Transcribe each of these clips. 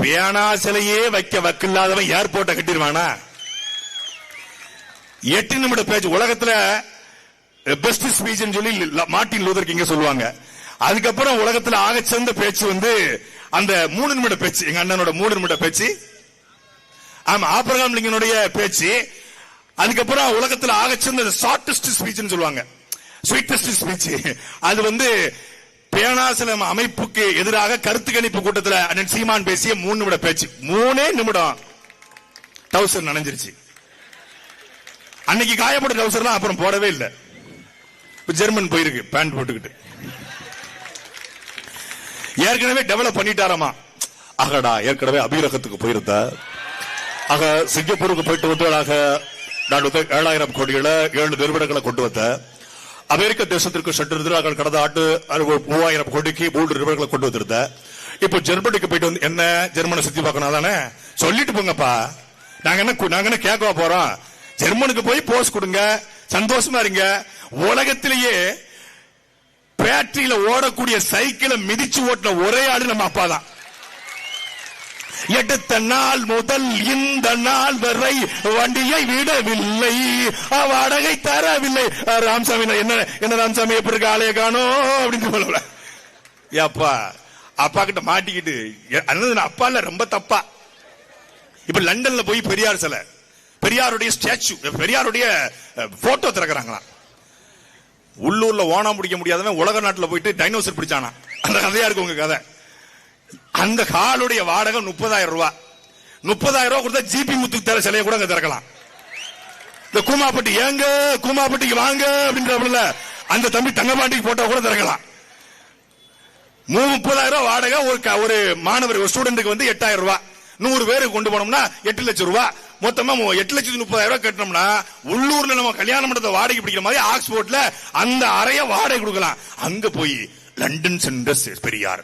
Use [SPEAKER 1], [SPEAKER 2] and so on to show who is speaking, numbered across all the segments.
[SPEAKER 1] பேனா சிலையே வைக்க வக்கில்லாதவன் ஏர்போர்ட்டை கட்டிடுவானா? 8 நிமிட பேச்சு உலகத்துல பெஸ்ட் ஸ்பீச் சொல்லி மார்ட்டின் லூதர் கிங் சொல்லுவாங்க. அதுக்கப்புறம் உலகத்துல ஆக சிறந்த பேச்சு அந்த 3 நிமிட பேச்சு, எங்க அண்ணனோட 3 நிமிட பேச்சு. ஆமா, ஆபிரகாம் லிங்கனுடைய பேச்சு. அதுக்கப்புறம் உலகத்துல ஆக சிறந்த ஷார்டஸ்ட் ஸ்பீச் சொல்லுவாங்க, ஸ்வீட்டஸ்ட் ஸ்பீச். அது பேனாசலம் அமைப்புக்கு எதிராக கருத்து கணிப்பு கூட்டத்தில் அண்ணன் சீமான் பேசிய 3 நிமிட பேச்சு. 3 நிமிடம் டவுசர் நனைஞ்சிருச்சு. அன்னைக்கு காயப்பட்ட டவுசர்லாம் அப்புறம் போடவே இல்லை. ஜெர்மன் போயிருக்கு பேண்ட் போட்டுக்கிட்டு. ஏற்கனவே டெவலப் பண்ணிட்டாரமா. ஆகடா, ஏற்கனவே அபீரகத்துக்கு போயிருந்தா, ஆக சிங்கப்பூருக்கு போயிட்டு வந்து 7,000 கோடிகளை 7 நிறுவனங்களை கொண்டு வந்த அமெரிக்க தேசத்திற்கு சென்று கடந்த ஆண்டு 3,000 கோடிக்கு 3 நிறுவனங்களை கொண்டு வந்திருந்த. இப்போ ஜெர்மனிக்கு போயிட்டு வந்து என்ன ஜெர்மனை சுத்தி பார்க்கணும் தானே, சொல்லிட்டு போங்கப்பா. நாங்க என்ன கேட்கவா போறோம்? ஜெர்மனுக்கு போய் போஸ் கொடுங்க, சந்தோஷமா இருங்க. உலகத்திலேயே பேட்டரியில ஓடக்கூடிய சைக்கிளை மிதிச்சு ஓட்டின ஒரே ஆளு நம்ம அப்பா தான். எடுத்த நாள் முதல் இந்த நாள் வரை வண்டியை விடவில்லை, வாடகை தரவில்லை. ராமசாமி என்ன ராமசாமி எப்படி இருக்க, ஆலைய காணோம் அப்படின்னு சொல்லல. அப்பா அப்பா கிட்ட மாட்டிக்கிட்டு அப்பா இல்ல, ரொம்ப தப்பா. இப்ப லண்டன்ல போய் பெரியார் சிலை, பெரியாருடைய ஸ்டாச்சு, பெரியாருடைய போட்டோ திறக்கிறாங்களாம். உள்ளூர்ல ஓணம் பிடிக்க முடியாதவன் உலக நாட்டுல போயிட்டு டைனோசர் பிடிச்சானா. அந்த கதையா இருக்கு உங்க கதை. அந்த ஹாலுடைய வாடகை 30,000 ரூபாய். 30,000 ரூபாய் கொடுத்தா ஜிபி முத்து தர சிலையை கூட அங்க திறக்கலாம். இந்த கூமாப்பட்டி ஏங்க கூமாப்பட்டிக்கு வாங்க அப்படின்ற அந்த தம்பி தங்கபாண்டிக்கு போட்டோ கூட திறக்கலாம். 30,000 ரூபாய் வாடகை. ஒரு மாணவர், ஒரு ஸ்டூடெண்ட்டுக்கு 8,000 ரூபாய். 100 பேருக்கு கொண்டு போனோம்னா 8 லட்சம் ரூபாய். மொத்தமா 8,30,000 ரூபாய் கட்டணும்னா உள்ளூர்ல நம்ம கல்யாண மண்டபத்தை வாடகை பிடிக்கிற மாதிரி ஆக்ஸ்போர்ட்ல அந்த அறைய வாடகை கொடுக்கலாம். அங்க போய் லண்டன் சென்ற பெரியார்,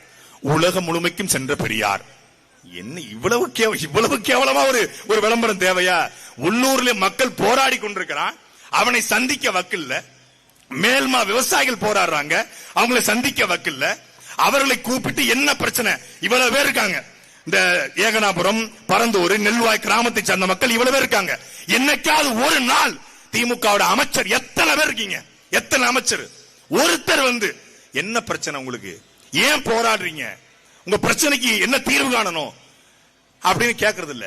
[SPEAKER 1] உலகம் முழுமைக்கும் சென்ற பெரியார், என்ன இவ்வளவு கேவலமா ஒரு விளம்பரம் தேவையா? உள்ளூர்ல மக்கள் போராடி கொண்டிருக்கிறான், அவனை சந்திக்க வக்கில்ல. மேல்மா விவசாயிகள் போராடுறாங்க, அவங்களை சந்திக்க வக்கில்ல. அவர்களை கூப்பிட்டு என்ன பிரச்சனை? இவ்வளவு பேர் இருக்காங்க. இந்த ஏகனாபுரம், பரந்தூர், நெல்வாய் கிராமத்தை சேர்ந்த மக்கள் இவ்வளவு பேர் இருக்காங்க. என்னைக்காவது ஒரு நாள் திமுக அமைச்சர், எத்தனை பேர் இருக்கீங்க, எத்தனை அமைச்சர், ஒருத்தர் என்ன பிரச்சனை உங்களுக்கு, ஏன் போராடுறீங்க, உங்க பிரச்சனைக்கு என்ன தீர்வு காணணும் அப்படின்னு கேட்கறது இல்ல.